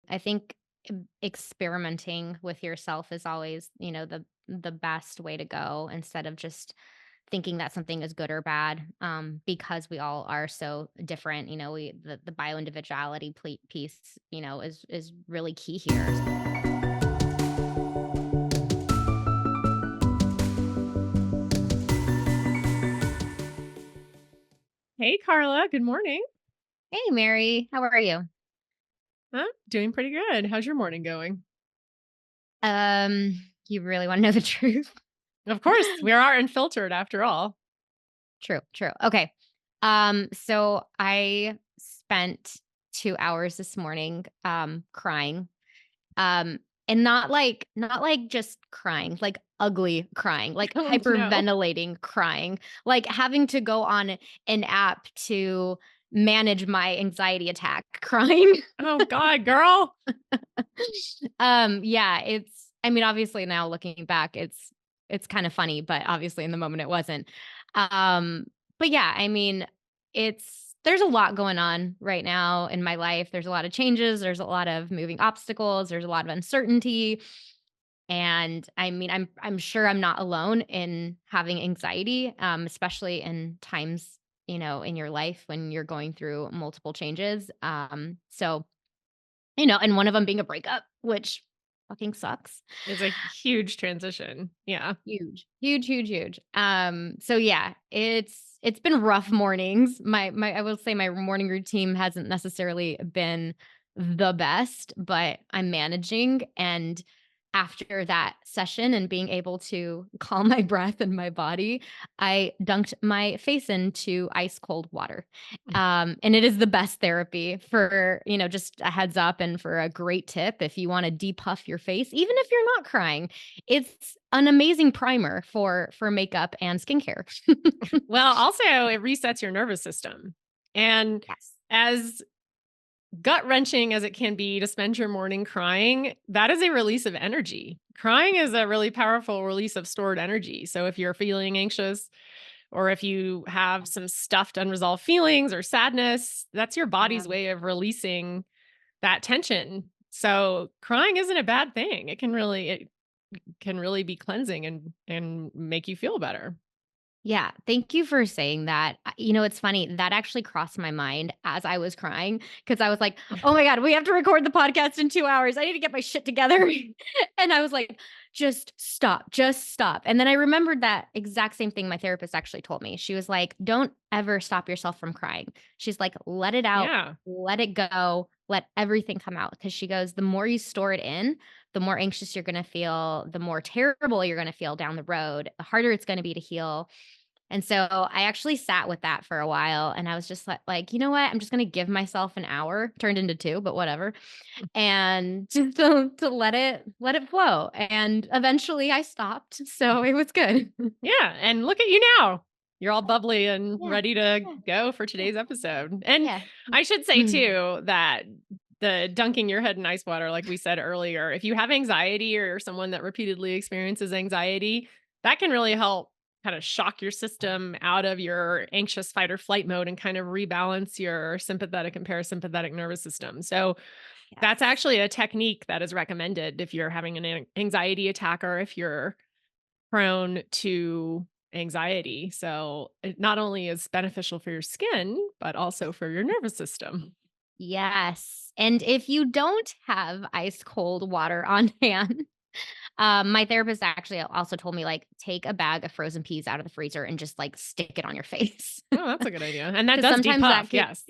I think experimenting with yourself is always, the best way to go instead of just thinking that something is good or bad, because we all are so different. The bio individuality piece, is really key here. Hey, Carla. Good morning. Hey, Mary, how are you? Doing pretty good. How's your morning going? You really want to know the truth? Of course, we are unfiltered after all. True, true. Okay. So I spent 2 hours this morning, crying. Um, and not like just crying, like ugly crying, like Oh, no. hyperventilating crying, like having to go on an app to manage my anxiety attack crying. Oh, God, girl. Yeah, I mean, obviously now looking back, it's kind of funny, but obviously in the moment it wasn't. Um, but yeah, I mean, there's a lot going on right now in my life. There's a lot of changes, there's a lot of moving obstacles, there's a lot of uncertainty. And I mean, I'm sure I'm not alone in having anxiety, especially in times, in your life when you're going through multiple changes. And one of them being a breakup, which fucking sucks. It's a huge transition. Yeah. Huge, huge, huge, huge. So yeah, it's been rough mornings. My I will say my morning routine hasn't necessarily been the best, but I'm managing. And after that session and being able to calm my breath and my body, I dunked my face into ice cold water. And it is the best therapy for, just a heads up and for a great tip if you want to depuff your face, even if you're not crying. It's an amazing primer for makeup and skincare. Well, also, it resets your nervous system. And Yes. as gut wrenching as it can be to spend your morning crying, that is a release of energy. Crying is a really powerful release of stored energy. So if you're feeling anxious, or if you have some stuffed unresolved feelings or sadness, that's your body's Um, way of releasing that tension. So crying isn't a bad thing. It can really be cleansing and make you feel better. yeah, thank you for saying that. It's funny, that actually crossed my mind as I was crying because I was like, "Oh my god, we have to record the podcast in 2 hours. I need to get my shit together." And I was like, "Just stop, just stop." And then I remembered that exact same thing my therapist actually told me. She was like, "Don't ever stop yourself from crying." She's like, "Let it out, Yeah, let it go, let everything come out." Because she goes, "The more you store it in, the more anxious you're gonna feel, the more terrible you're gonna feel down the road, the harder it's gonna be to heal." And so I actually sat with that for a while and I was just like, "You know what? I'm just gonna give myself an hour," turned into 2, but whatever, and just to let it flow. And eventually I stopped, so it was good. yeah, and look at you now. You're all bubbly and Yeah, ready to yeah, go for yeah, today's episode. And yeah. I should say Mm. too that the dunking your head in ice water, like we said earlier, if you have anxiety or you're someone that repeatedly experiences anxiety, that can really help kind of shock your system out of your anxious fight or flight mode and kind of rebalance your sympathetic and parasympathetic nervous system. So that's Yes. actually a technique that is recommended if you're having an anxiety attack or if you're prone to anxiety. So it not only is beneficial for your skin, but also for your nervous system. Yes, and if you don't have ice cold water on hand, my therapist actually also told me, like, take a bag of frozen peas out of the freezer and just, like, stick it on your face. Oh, that's a good idea. And that 'Cause does sometimes that depuff. could Yes.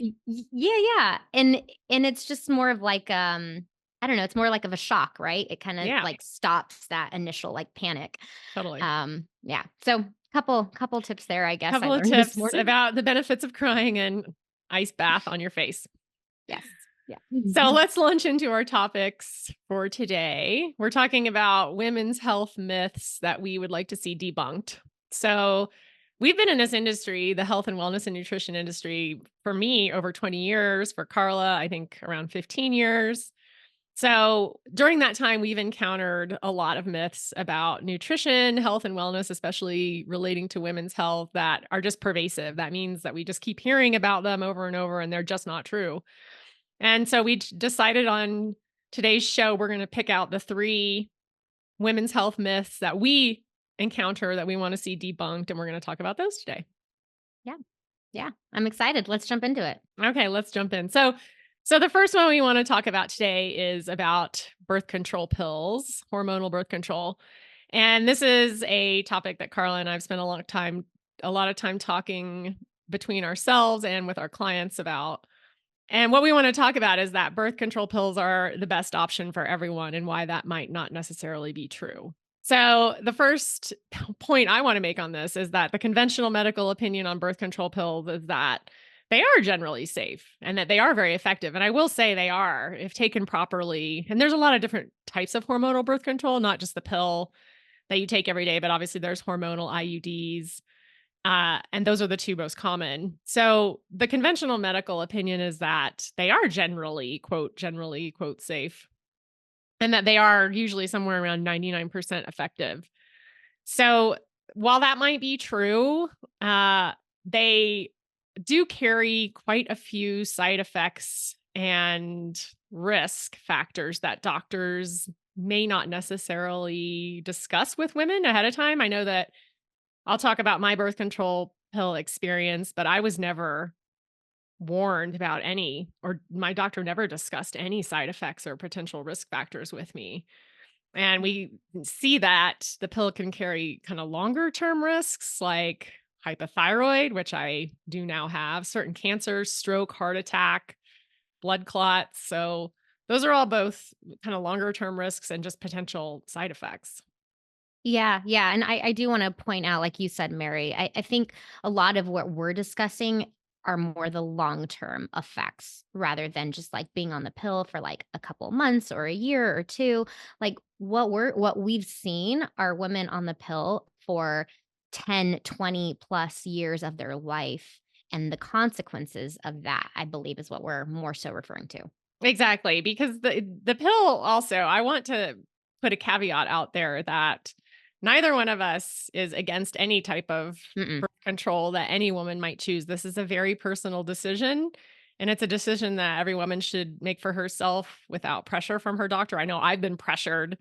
yeah, yeah, and it's just more of like, I don't know, it's more like of a shock, right? It kinda, Yeah, like, stops that initial, like, panic. totally. Yeah, so couple tips there, I guess I Couple of learned this tips morning. about the benefits of crying and ice bath on your face. Yes, yeah. So let's launch into our topics for today. We're talking about women's health myths that we would like to see debunked. So, we've been in this industry, the health and wellness and nutrition industry, for me, over 20 years, for Carla, I think around 15 years. So, during that time, we've encountered a lot of myths about nutrition, health, and wellness, especially relating to women's health, that are just pervasive. That means that we just keep hearing about them over and over, and they're just not true. And so decided on today's show, we're going to pick out the 3 women's health myths that we encounter that we want to see debunked, and we're going to talk about those today. Yeah. Yeah. I'm excited. Let's jump into it. Okay, let's jump in. So the first one we want to talk about today is about birth control pills, hormonal birth control. And this is a topic that Carla and I've spent a lot of time talking between ourselves and with our clients about. And what we want to talk about is that birth control pills are the best option for everyone and why that might not necessarily be true. So, the first point I want to make on this is that the conventional medical opinion on birth control pills is that they are generally safe and that they are very effective. And I will say they are if taken properly. And there's a lot of different types of hormonal birth control, not just the pill that you take every day, but obviously there's hormonal IUDs. And those are the 2 most common. So the conventional medical opinion is that they are generally, quote, safe, and that they are usually somewhere around 99% effective. So while that might be true, they do carry quite a few side effects and risk factors that doctors may not necessarily discuss with women ahead of time. I know that I'll talk about my birth control pill experience, but I was never warned about any, or my doctor never discussed any side effects or potential risk factors with me. And we see that the pill can carry kind of longer term risks like hypothyroid, which I do now have, certain cancers, stroke, heart attack, blood clots. So those are all both kind of longer term risks and just potential side effects. Yeah, yeah. And I do want to point out, like you said, Mary, I think a lot of what we're discussing are more the long-term effects rather than just like being on the pill for like a couple months or a year or two. Like what we've seen are women on the pill for 10, 20 plus years of their life. And the consequences of that, I believe, is what we're more so referring to. Exactly, because the pill also, I want to put a caveat out there that neither one of us is against any type of Mm-mm. birth control that any woman might choose. This is a very personal decision, and it's a decision that every woman should make for herself without pressure from her doctor. I know I've been pressured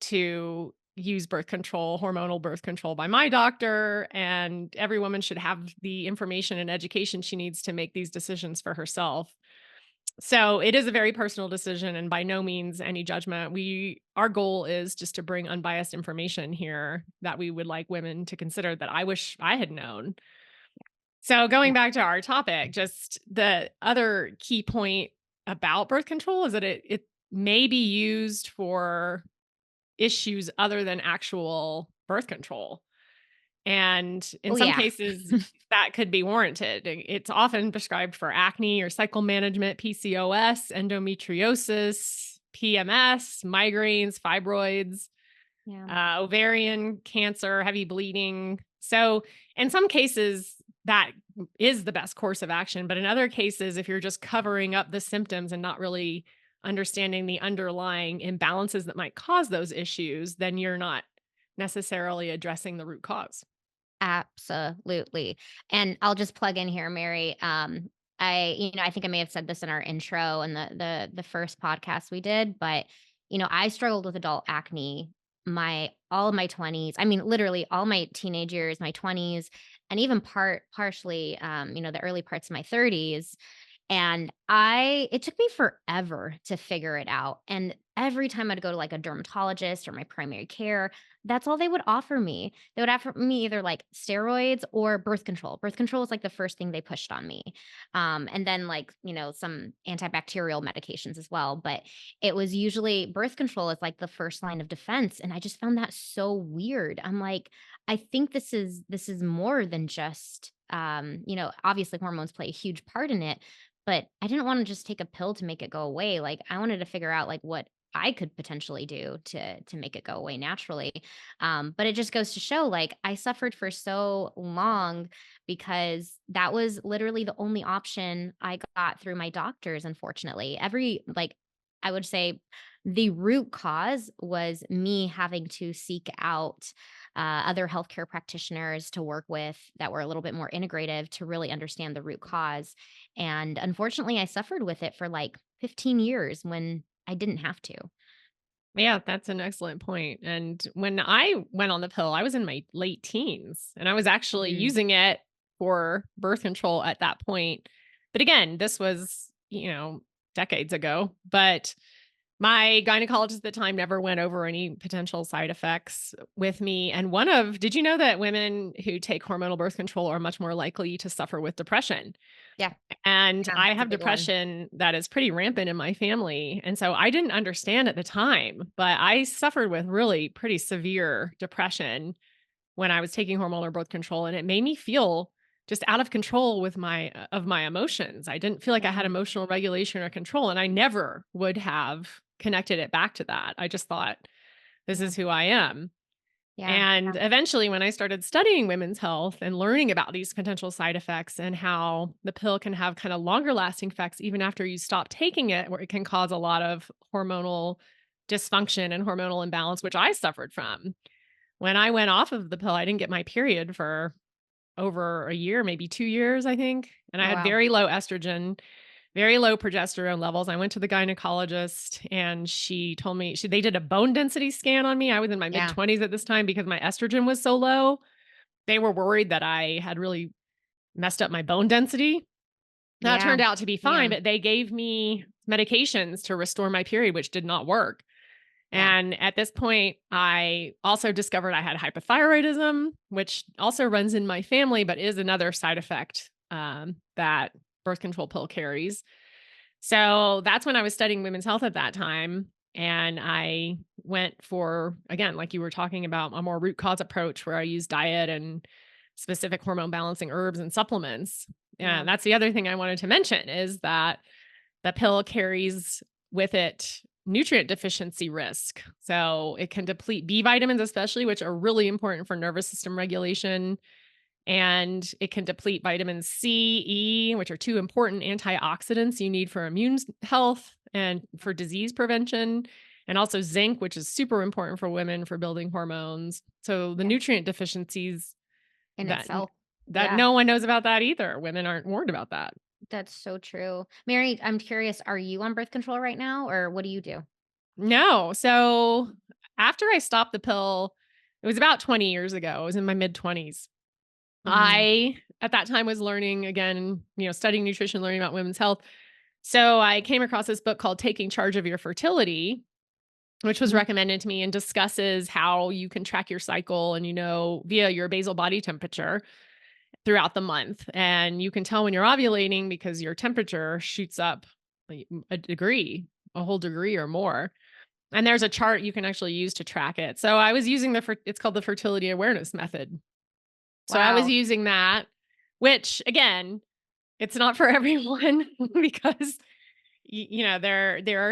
to use birth control, hormonal birth control by my doctor, and every woman should have the information and education she needs to make these decisions for herself. So it is a very personal decision and by no means any judgment. Our goal is just to bring unbiased information here that we would like women to consider that I wish I had known. So going Yeah. back to our topic, just the other key point about birth control is that it may be used for issues other than actual birth control. And in Oh, some yeah. cases, that could be warranted. It's often prescribed for acne or cycle management, PCOS, endometriosis, PMS, migraines, fibroids, Yeah. ovarian cancer, heavy bleeding. So, in some cases, that is the best course of action. But in other cases, if you're just covering up the symptoms and not really understanding the underlying imbalances that might cause those issues, then you're not necessarily addressing the root cause. Absolutely. And I'll just plug in here, Mary. I think I may have said this in our intro and the first podcast we did, but I struggled with adult acne my all of my 20s. I mean, literally all my teenage years, my 20s, and even partially the early parts of my 30s. And it took me forever to figure it out. And every time I'd go to like a dermatologist or my primary care, that's all they would offer me. They would offer me either like steroids or birth control. Birth control was like the first thing they pushed on me. And then like, some antibacterial medications as well. But it was usually birth control is like the first line of defense. And I just found that so weird. I'm like, I think this is more than just obviously hormones play a huge part in it, but I didn't wanna just take a pill to make it go away, like, I wanted to figure out, like, what I could potentially do to make it go away naturally, but it just goes to show, like, I suffered for so long because that was literally the only option I got through my doctors, unfortunately. I would say the root cause was me having to seek out, other healthcare practitioners to work with that were a little bit more integrative to really understand the root cause, and unfortunately, I suffered with it for like 15 years when I didn't have to. Yeah, that's an excellent point. And when I went on the pill, I was in my late teens and I was actually Mm, using it for birth control at that point. But again, this was, decades ago. But my gynecologist at the time never went over any potential side effects with me. And did you know that women who take hormonal birth control are much more likely to suffer with depression? yeah, And yeah, I it's a have big one. depression that is pretty rampant in my family. And so I didn't understand at the time, but I suffered with really pretty severe depression when I was taking hormonal birth control, and it made me feel just out of control with my emotions. I didn't feel like I had Yeah, emotional regulation or control, and I never would have connected it back to that. I just thought this yeah, is who I am. yeah, And eventually, when I started studying women's health and learning about these potential side effects and how the pill can have kind of longer lasting effects even after you stop taking it, where it can cause a lot of hormonal dysfunction and hormonal imbalance, which I suffered from. When I went off of the pill, I didn't get my period for over a year, maybe 2 years, I think. And I oh, had wow. very low estrogen, very low progesterone levels. I went to the gynecologist and she told me they did a bone density scan on me. I was in my mid Yeah, 20s at this time because my estrogen was so low. They were worried that I had really messed up my bone density. That yeah, turned out to be fine, yeah, but they gave me medications to restore my period, which did not work. yeah, And at this point, I also discovered I had hypothyroidism, which also runs in my family, but is another side effect that birth control pill carries. So that's when I was studying women's health at that time. And I went for, again, like you were talking about, a more root cause approach where I use diet and specific hormone balancing herbs and supplements. yeah, And that's the other thing I wanted to mention is that the pill carries with it nutrient deficiency risk. So it can deplete B vitamins, especially, which are really important for nervous system regulation, and it can deplete vitamins C, E, which are two important antioxidants you need for health and for disease prevention, and also zinc, which is super important for women for building hormones. So the yeah, nutrient deficiencies in that itself. that Yeah, no one knows about that either. Women aren't warned about that. that's so true. Mary, I'm curious, are you on birth control right now, or what do you do? No. So after I stopped the pill, it was about 20 years ago. I was in my mid 20s. Mhm. I, at that time, was learning again, studying nutrition, learning about women's health. So I came across this book called Taking Charge of Your Fertility, which was Mhm. recommended to me and discusses how you can track your cycle and, via your basal body temperature throughout the month. And you can tell when you're ovulating because your temperature shoots up like a degree, a whole degree or more. And there's a chart you can actually use to track it. So I was using it's called the fertility awareness method. So I was Wow. using that, which again, it's not for everyone because there are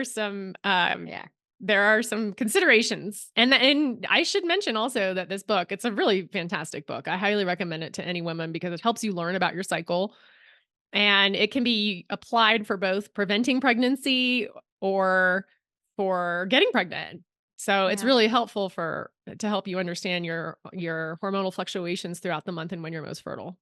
Yeah. some considerations. And I should mention also that this book, it's a really fantastic book. I highly recommend it to any woman because it helps you learn about your cycle and it can be applied for both preventing pregnancy or for getting pregnant. So it's Yeah. really helpful to help you understand your hormonal fluctuations throughout the month and when you're most fertile.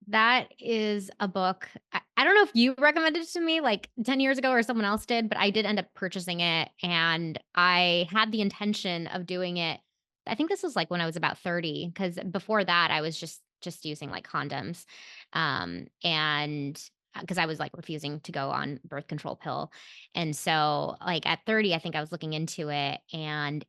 That is a book. I don't know if you recommended it to me like 10 years ago or someone else did, but I did end up purchasing it and I had the intention of doing it. I think this was like when I was about 30 because before that I was just using like condoms. And because I was like refusing to go on birth control pill. And so like at 30 I think I was looking into it and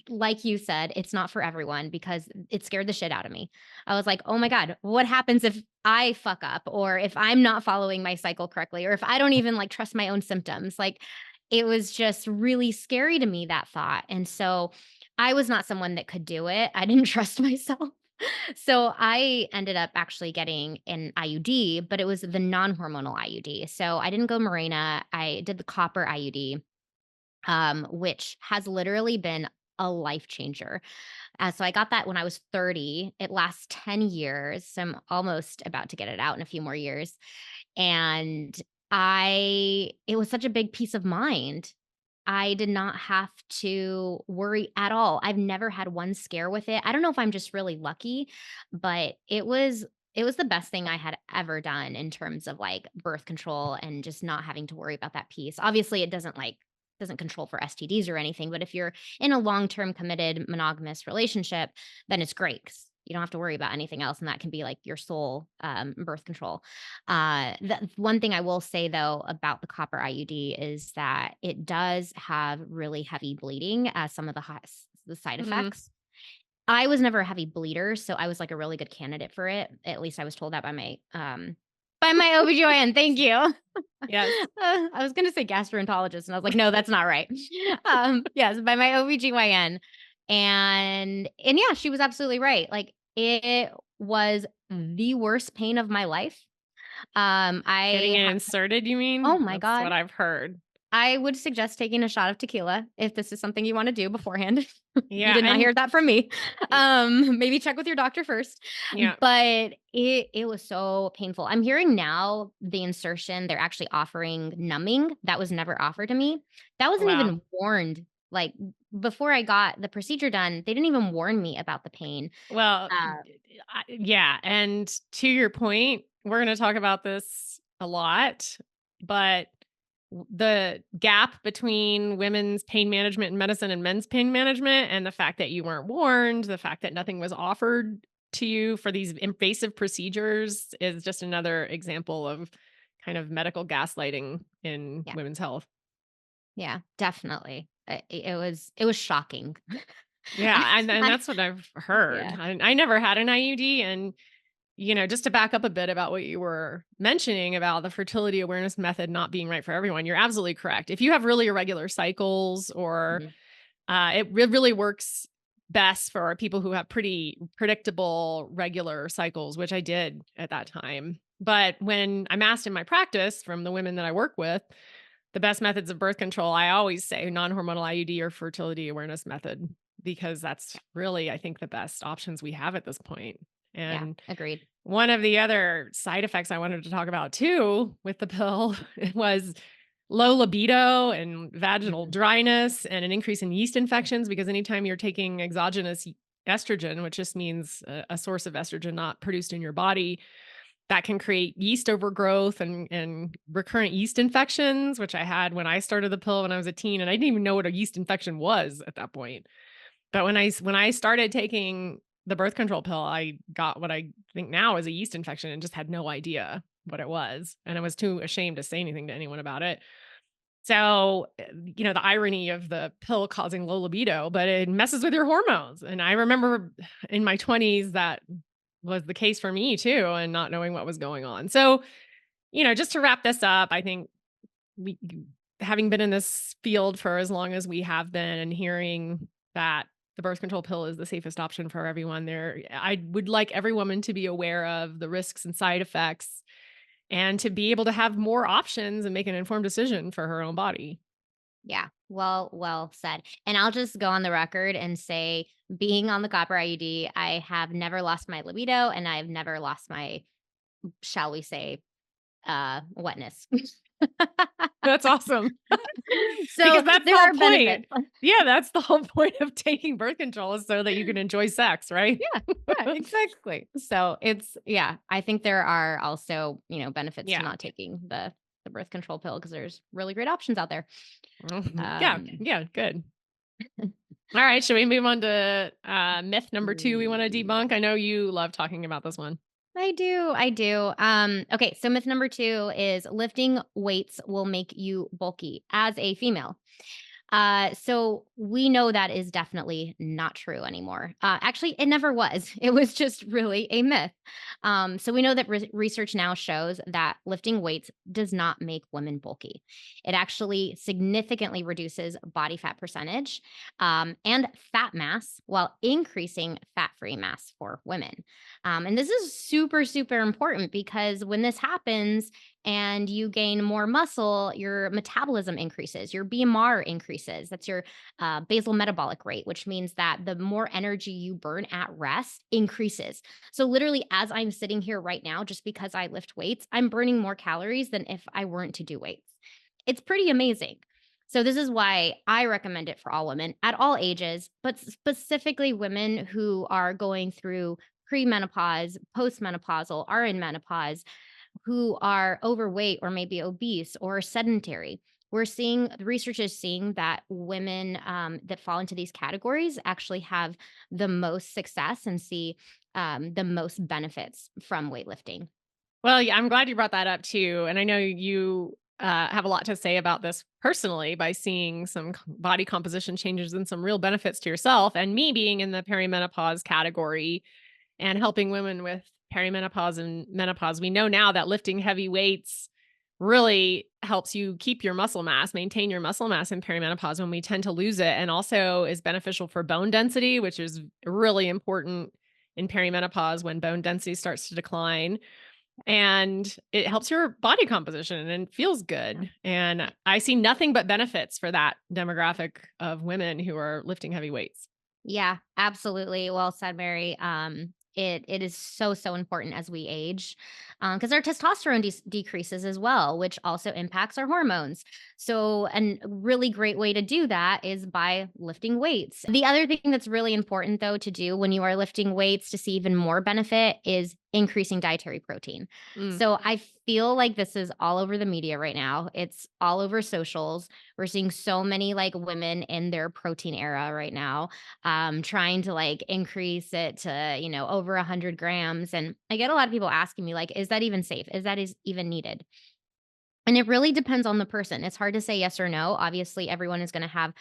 like you said, it's not for everyone because it scared the shit out of me. I was like, "Oh my god, what happens if I fuck up or if I'm not following my cycle correctly or if I don't even like trust my own symptoms?" Like it was just really scary to me that thought. And so I was not someone that could do it. I didn't trust myself. So I ended up actually getting an IUD, but it was the non-hormonal IUD. So I didn't go Mirena. I did the copper IUD, which has literally been a life changer. So I got that when I was 30. It lasts 10 years. So I'm almost about to get it out in a few more years. And it was such a big peace of mind. I did not have to worry at all. I've never had one scare with it. I don't know if I'm just really lucky, but it was the best thing I had ever done in terms of like birth control and just not having to worry about that piece. Obviously, it doesn't like doesn't control for STDs or anything, but if you're in a long-term committed monogamous relationship, then it's great 'cause you don't have to worry about anything else, and that can be like your sole birth control. The one thing I will say though about the copper IUD is that it does have really heavy bleeding as some of the side Mhm. effects. I was never a heavy bleeder, so I was, like, a really good candidate for it. At least I was told that by my OBGYN, thank you. Yes. I was gonna say gastroenterologist, and I was like, "No, that's not right." Yes, by my OBGYN, and yeah, she was absolutely right. Like, it was the worst pain of my life. Getting I it ha inserted, you Oh mean? my That's god. what I've heard. I would suggest taking a shot of tequila if this is something you wanna do beforehand. You Yeah, did not and hear that from me. y Maybe check with your doctor first, yeah. but it was so painful. I'm hearing now the insertion, they're actually offering numbing. That was never offered to me. That wasn't Wow. even warned, like, before I got the procedure done, they didn't even warn me about the pain. Well, Uh, yeah, and to your point, we're gonna talk about this a lot, but the gap between women's pain management in medicine and men's pain management, and the fact that you weren't warned, the fact that nothing was offered to you for these invasive procedures is just another example of kind of medical gaslighting in yeah, women's health. yeah, definitely. It was shocking. I Yeah, and I that's what I've heard. yeah, I never had an IUD, and just to back up a bit about what you were mentioning about the fertility awareness method not being right for everyone, you're absolutely correct. If you have really irregular cycles, or mhm, really works best for people who have pretty predictable, regular cycles, which I did at that time. But when I'm asked in my practice from the women that I work with, the best methods of birth control, I always say non-hormonal IUD or fertility awareness method, because that's really, I think, the best options we have at this point. yeah, And agreed. one of the other side effects I wanted to talk about too with the pill was low libido and vaginal Mhm, dryness and an increase in yeast infections, because anytime you're taking exogenous estrogen, which just means a source of estrogen not produced in your body, that can create yeast overgrowth and recurrent yeast infections, which I had when I started the pill when I was a teen, and I didn't even know what a yeast infection was at that point. But when I started taking the birth control pill, I got what I think now is a yeast infection and just had no idea what it was, and I was too ashamed to say anything to anyone about it. So, the irony of the pill causing low libido, but it messes with your hormones. And I remember in my 20s that was the case for me too, and not knowing what was going on. So, just to wrap this up, I think we, having been in this field for as long as we have been and hearing that the birth control pill is the safest option for everyone, I would like every woman to be aware of the risks and side effects, and to be able to have more options and make an informed decision for her own body. yeah, well said, and I'll just go on the record and say, being on the copper IUD, I have never lost my libido, and I've never lost my, shall we say, wetness. That's awesome. So, Because that's the there whole are benefits. point. Yeah, that's the whole point of taking birth control, is so that you can enjoy sex, right? Yeah, yeah, exactly. So, yeah, I think there are also, benefits to Yeah. not taking the birth control pill because there's really great options out there. Mhm. Yeah, Um yeah, good. All right, should we move on to, myth number 2 we wanna debunk? I know you love talking about this one. I do, I do. Okay, so myth number 2 is lifting weights will make you bulky as a female. So we know that is definitely not true anymore. Actually, it never was. It was just really a myth. So we know that research now shows that lifting weights does not make women bulky. It actually significantly reduces body fat percentage and fat mass while increasing fat free mass for women. And this is super, super important because when this happens, and you gain more muscle, your metabolism increases, your BMR increases. That's your basal metabolic rate, which means that the more energy you burn at rest increases. So, literally, as I'm sitting here right now, just because I lift weights, I'm burning more calories than if I weren't to do weights. It's pretty amazing. So, this is why I recommend it for all women at all ages, but specifically women who are going through premenopause, postmenopausal, are in menopause, who are overweight or maybe obese or sedentary. we're seeing the research is seeing that women that fall into these categories actually have the most success and see the most benefits from weightlifting. Well, yeah, I'm glad you brought that up too. And I know you have a lot to say about this personally by seeing some body composition changes and some real benefits to yourself. And me being in the perimenopause category and helping women with perimenopause and menopause, we know now that lifting heavy weights really helps you keep your muscle mass, maintain your muscle mass in perimenopause when we tend to lose it, and also is beneficial for bone density, which is really important in perimenopause when bone density starts to decline. And it helps your body composition and feels Yeah. good. And I see nothing but benefits for that demographic of women who are lifting heavy weights. Yeah, absolutely. Well said, Mary. It is so important as we age, because our testosterone decreases as well, which also impacts our hormones. So, a really great way to do that is by lifting weights. The other thing that's really important, though, to do when you are lifting weights to see even more benefit is increasing dietary protein. Mm. So, I feel like this is all over the media right now. It's all over socials. We're seeing so many like women in their protein era right now, trying to like increase it to, over 100 grams. And I get a lot of people asking me, like, is that even safe? Is that is even needed? And it really depends on the person. It's hard to say yes or no. Obviously, everyone is going to have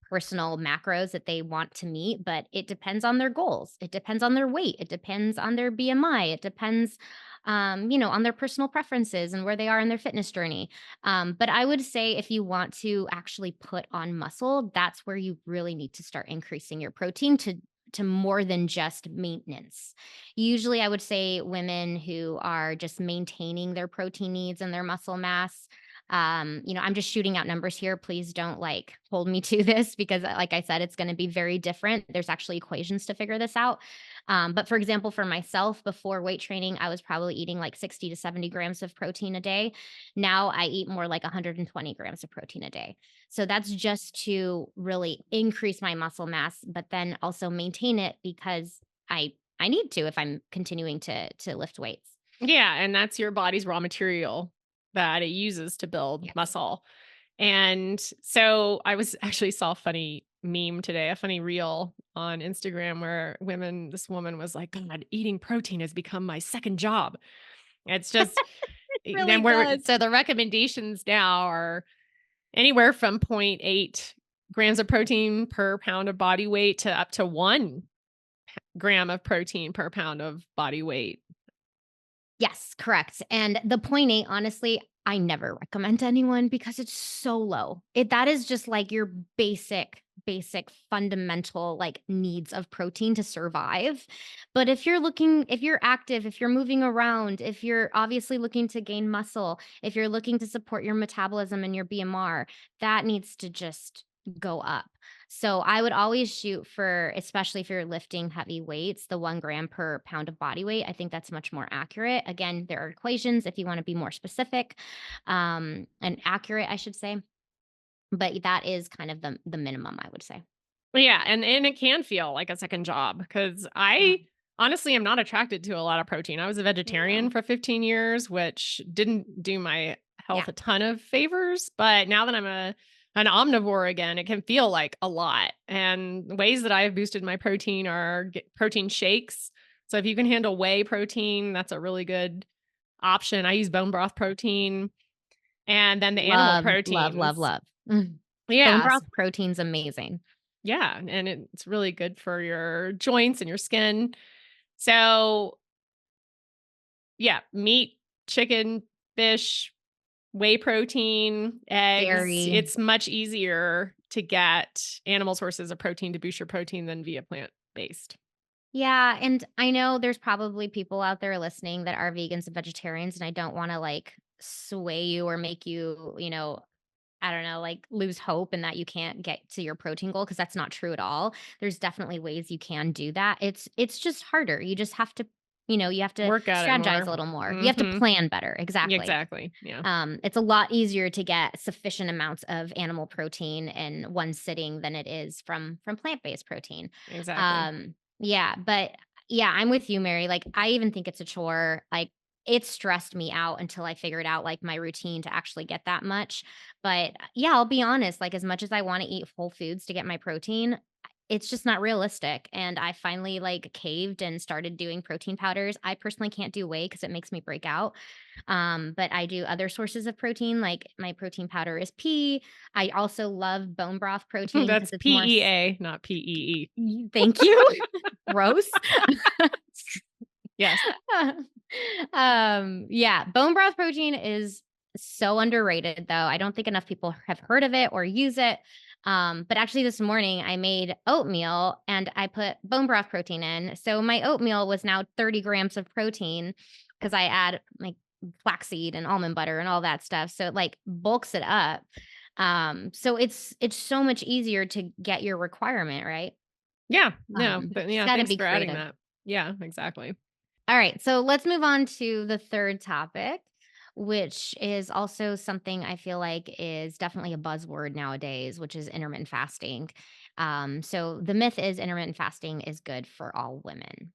personal macros that they want to meet, but it depends on their goals. It depends on their weight. It depends on their BMI. It depends, on their personal preferences and where they are in their fitness journey. But I would say if you want to actually put on muscle, that's where you really need to start increasing your protein to more than just maintenance. Usually, I would say women who are just maintaining their protein needs and their muscle mass. I'm just shooting out numbers here. Please don't like hold me to this because, like I said, it's going to be very different. There's actually equations to figure this out. But for example, for myself, before weight training, I was probably eating like 60 to 70 grams of protein a day. Now I eat more like 120 grams of protein a day. So that's just to really increase my muscle mass, but then also maintain it because I need to if I'm continuing to lift weights. Yeah. And that's your body's raw material that it uses to build Yes. muscle. And so I was actually saw a funny meme today, a funny reel on Instagram where this woman was like, God, eating protein has become my second job. It's just, Really then where, does. so the recommendations now are anywhere from zero point 0.8 grams of protein per pound of body weight to up to 1 gram of protein per pound of body weight. Yes, correct. And the point 0.8, honestly, I never recommend to anyone because it's so low. That is just like your basic fundamental like needs of protein to survive. But if you're active, if you're moving around, if you're obviously looking to gain muscle, if you're looking to support your metabolism and your BMR, that needs to just go up. So I would always shoot for, especially if you're lifting heavy weights, the 1 gram per pound of body weight. I think that's much more accurate. Again, there are equations if you want to be more specific, and accurate, I should say. But that is kind of the minimum, I would say. Yeah, and it can feel like a second job because I Um, honestly am not attracted to a lot of protein. I was a vegetarian no. for 15 years, which didn't do my Yeah. health a ton of favors, but now that I'm an omnivore again, it can feel like a lot. And ways that I have boosted my protein are protein shakes. So if you can handle whey protein, that's a really good option. I use bone broth protein and then the animal Love, love, love, proteins. love. Mm. Bone Yeah. broth protein's amazing. Yeah, and it's really good for your joints and your skin. So, yeah, meat, chicken, fish, whey protein, eggs. Dairy. It's much easier to get animal sources of protein to boost your protein than via plant-based. Yeah, and I know there's probably people out there listening that are vegans and vegetarians, and I don't wanna, like, sway you or make you, I don't know, like, lose hope and that you can't get to your protein goal because that's not true at all. There's definitely ways you can do that. It's just harder. You just have to, you have to Work at it strategize a more. little more. You have to Mhm. plan better. Exactly. Exactly. Yeah. It's a lot easier to get sufficient amounts of animal protein in one sitting than it is from plant-based protein. Exactly. Yeah, but yeah, I'm with you, Mary. Like, I even think it's a chore. Like, it stressed me out until I figured out, like, my routine to actually get that much. But, yeah, I'll be honest, like, as much as I wanna eat whole foods to get my protein, it's just not realistic, and I finally, like, caved and started doing protein powders. I personally can't do whey because it makes me break out, but I do other sources of protein, like, my protein powder is pea. I also love bone broth protein because That's it's more s PEA, not PEE. Thank you. Gross. Yes. Yeah, bone broth protein is so underrated, though. I don't think enough people have heard of it or use it. But actually, this morning I made oatmeal and I put bone broth protein in. So my oatmeal was now 30 grams of protein because I add like flaxseed and almond butter and all that stuff. So it like bulks it up. So it's so much easier to get your requirement, right? Yeah, no, but Just yeah, got to thanks be for adding creative. that. Yeah, exactly. All right, so let's move on to the third topic, which is also something I feel like is definitely a buzzword nowadays, which is intermittent fasting. So the myth is intermittent fasting is good for all women.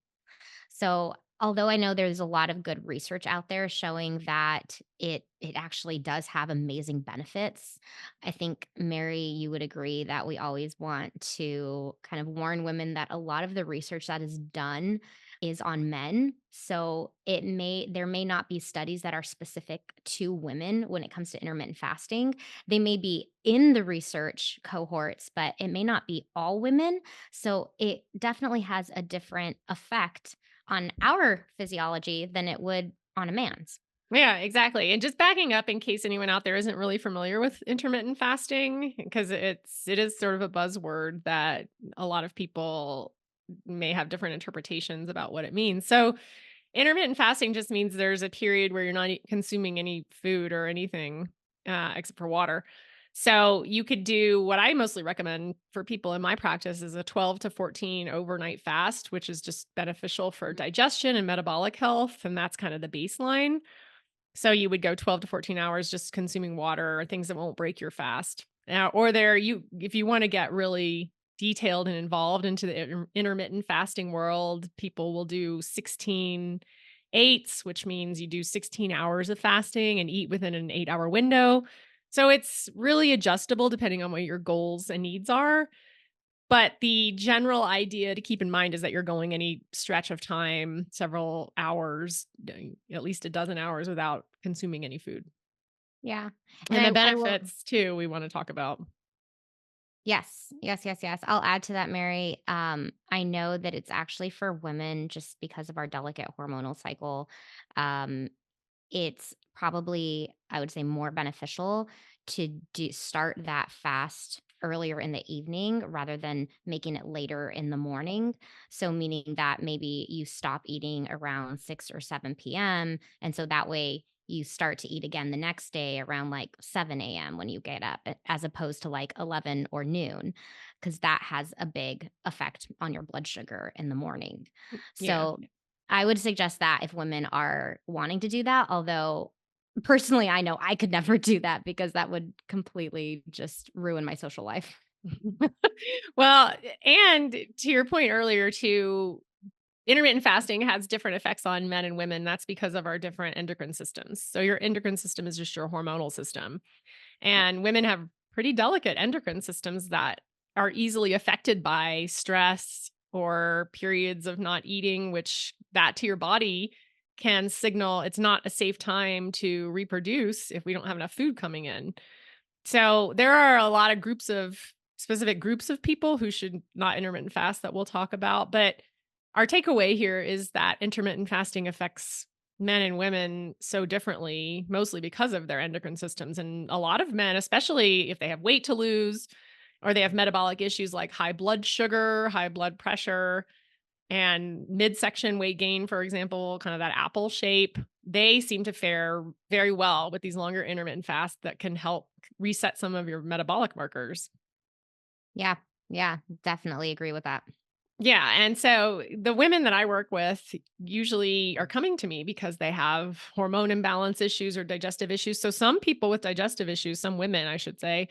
So, although I know there's a lot of good research out there showing that it actually does have amazing benefits, I think Mary, you would agree that we always want to kind of warn women that a lot of the research that is done is on men. So, there may not be studies that are specific to women when it comes to intermittent fasting. They may be in the research cohorts, but it may not be all women. So, it definitely has a different effect on our physiology than it would on a man's. Yeah, exactly. And just backing up in case anyone out there isn't really familiar with intermittent fasting, because it is sort of a buzzword that a lot of people may have different interpretations about what it means. So intermittent fasting just means there's a period where you're not consuming any food or anything except for water. So you could do what I mostly recommend for people in my practice is a 12 to 14 overnight fast, which is just beneficial for Mhm. digestion and metabolic health. And that's kind of the baseline. So you would go 12 to 14 hours just consuming water or things that won't break your fast. Or there you if you want to get really detailed and involved into the intermittent fasting world, people will do 16 eights, which means you do 16 hours of fasting and eat within an 8-hour window. So it's really adjustable depending on what your goals and needs are. But the general idea to keep in mind is that you're going any stretch of time, several hours, at least a dozen hours without consuming any food. Yeah, and And the I will. benefits too, we want to talk about. Yes, yes, yes, yes. I'll add to that, Mary. I know that it's actually for women just because of our delicate hormonal cycle. Um, it's probably, I would say, more beneficial to start that fast earlier in the evening rather than making it later in the morning. So, meaning that maybe you stop eating around 6 or 7 p.m. And so that way you start to eat again the next day around like 7 a.m. when you get up, as opposed to like 11 or noon, because that has a big effect on your blood sugar in the morning. Yeah. So, I would suggest that if women are wanting to do that, although personally, I know I could never do that because that would completely just ruin my social life. Well, and to your point earlier too, intermittent fasting has different effects on men and women. That's because of our different endocrine systems. So your endocrine system is just your hormonal system. Yeah. And women have pretty delicate endocrine systems that are easily affected by stress or periods of not eating, which that to your body can signal it's not a safe time to reproduce if we don't have enough food coming in. So there are a lot of specific groups of people who should not intermittent fast that we'll talk about. But our takeaway here is that intermittent fasting affects men and women so differently, mostly because of their endocrine systems. And a lot of men, especially if they have weight to lose or they have metabolic issues like high blood sugar, high blood pressure, and midsection weight gain, for example, kind of that apple shape, they seem to fare very well with these longer intermittent fasts that can help reset some of your metabolic markers. Yeah. Yeah. Definitely agree with that. Yeah. And so the women that I work with usually are coming to me because they have hormone imbalance issues or digestive issues. So some people with digestive issues, some women, I should say,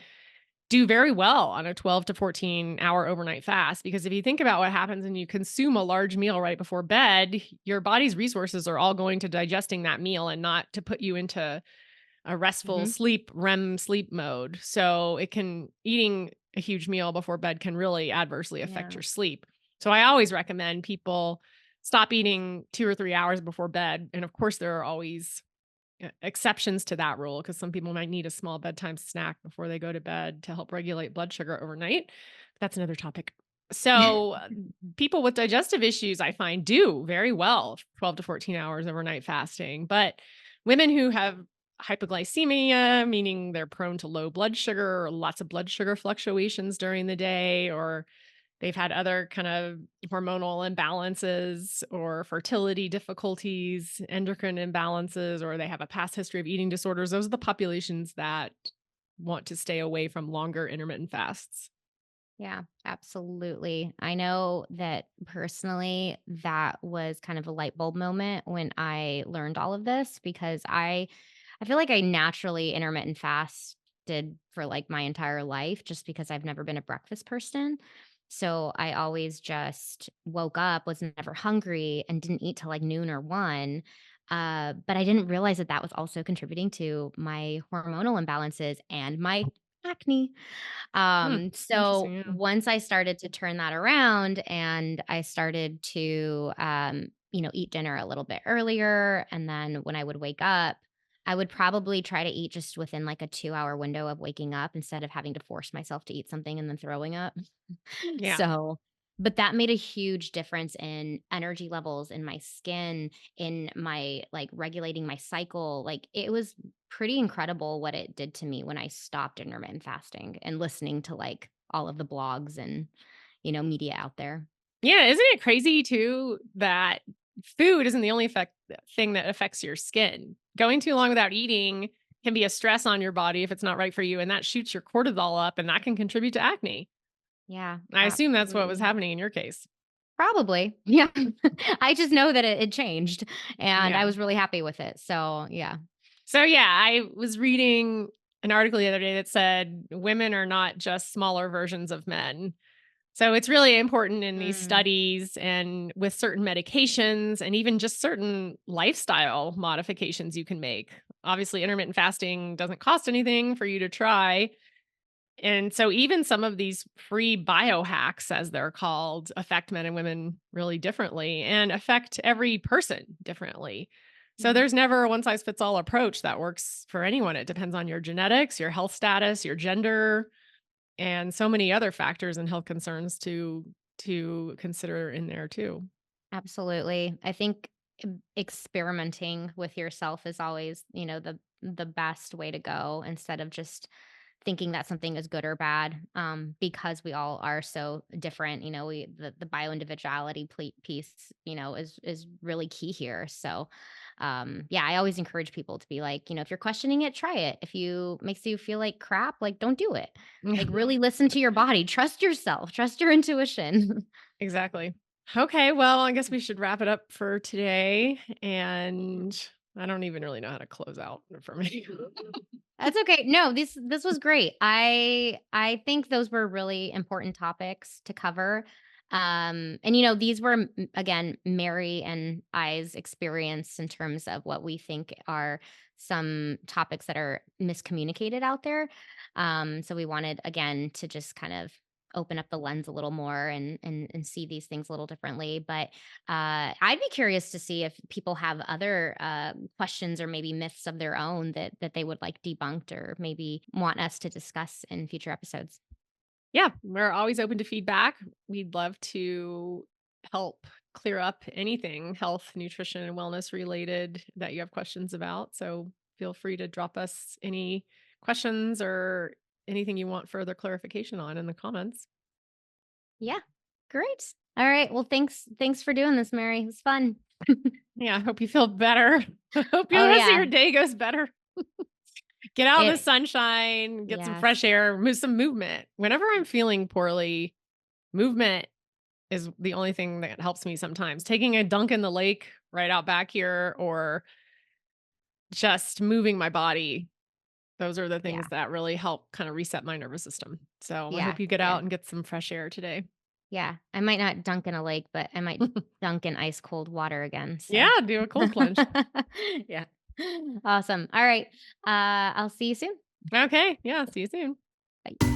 do very well on a 12 to 14-hour overnight fast, because if you think about what happens when you consume a large meal right before bed, your body's resources are all going to digesting that meal and not to put you into a restful Mhm. sleep, REM sleep mode. So it can eating a huge meal before bed can really adversely affect Yeah. your sleep. So I always recommend people stop eating 2 or 3 hours before bed. And of course, there are always exceptions to that rule, because some people might need a small bedtime snack before they go to bed to help regulate blood sugar overnight. That's another topic. So, people with digestive issues, I find, do very well 12 to 14 hours overnight fasting. But women who have hypoglycemia, meaning they're prone to low blood sugar or lots of blood sugar fluctuations during the day, or they've had other kind of hormonal imbalances or fertility difficulties, endocrine imbalances, or they have a past history of eating disorders. Those are the populations that want to stay away from longer intermittent fasts. Yeah, absolutely. I know that personally, that was kind of a light bulb moment when I learned all of this because I feel like I naturally intermittent fasted for like my entire life just because I've never been a breakfast person. So I always just woke up, was never hungry, and didn't eat till like noon or one. But I didn't realize that that was also contributing to my hormonal imbalances and my acne. Hmm, So interesting. Yeah. once I started to turn that around and I started to, eat dinner a little bit earlier, and then when I would wake up, I would probably try to eat just within like a 2-hour window of waking up instead of having to force myself to eat something and then throwing up. Yeah. So, but that made a huge difference in energy levels, in my skin, in my like regulating my cycle. Like it was pretty incredible what it did to me when I stopped intermittent fasting and listening to like all of the blogs and, media out there. Yeah. Isn't it crazy too that food isn't the only thing that affects your skin? Going too long without eating can be a stress on your body if it's not right for you. And that shoots your cortisol up, and that can contribute to acne. Yeah, I assume that's what was absolutely. happening in your case. Probably. Yeah. I just know that it changed and I Yeah. was really happy with it. So, yeah. So yeah, I was reading an article the other day that said women are not just smaller versions of men. So it's really important in these Mm, studies and with certain medications and even just certain lifestyle modifications you can make. Obviously, intermittent fasting doesn't cost anything for you to try. And so even some of these free biohacks, as they're called, affect men and women really differently and affect every person differently. So yeah. there's never a one size fits all approach that works for anyone. It depends on your genetics, your health status, your gender, and so many other factors and health concerns to consider in there too. Absolutely. I think experimenting with yourself is always, the best way to go instead of just thinking that something is good or bad, because we all are so different. The bio individuality piece, is really key here. So, yeah, I always encourage people to be like, if you're questioning it, try it. If you makes you feel like crap, like don't do it. Like really listen to your body, trust yourself, trust your intuition. Exactly. Okay, well, I guess we should wrap it up for today. And I don't even really know how to close out for me. That's okay. No, this was great. I think those were really important topics to cover. And these were again Mary and I's experience in terms of what we think are some topics that are miscommunicated out there. So we wanted again to just kind of open up the lens a little more and see these things a little differently. But I'd be curious to see if people have other questions or maybe myths of their own that they would like debunked or maybe want us to discuss in future episodes. Yeah, we're always open to feedback. We'd love to help clear up anything health, nutrition, and wellness related that you have questions about. So feel free to drop us any questions or anything you want further clarification on in the comments. Yeah, great. All right. Well, thanks for doing this, Mary. It was fun. Yeah, I hope you feel better. I hope the Oh rest of yeah. your day goes better. Get out in the It sunshine, get some fresh yes. air, move some movement. Whenever I'm feeling poorly, movement is the only thing that helps me sometimes. Taking a dunk in the lake right out back here or just moving my body Those are the Yeah. things that really help kind of reset my nervous system. So I Yeah. hope you get Yeah. out and get some fresh air today. Yeah. I might not dunk in a lake, but I might dunk in ice cold water again. Yeah, So, do a cold plunge. yeah. Awesome. All right. I'll see you soon. Okay. Yeah. See you soon. Bye.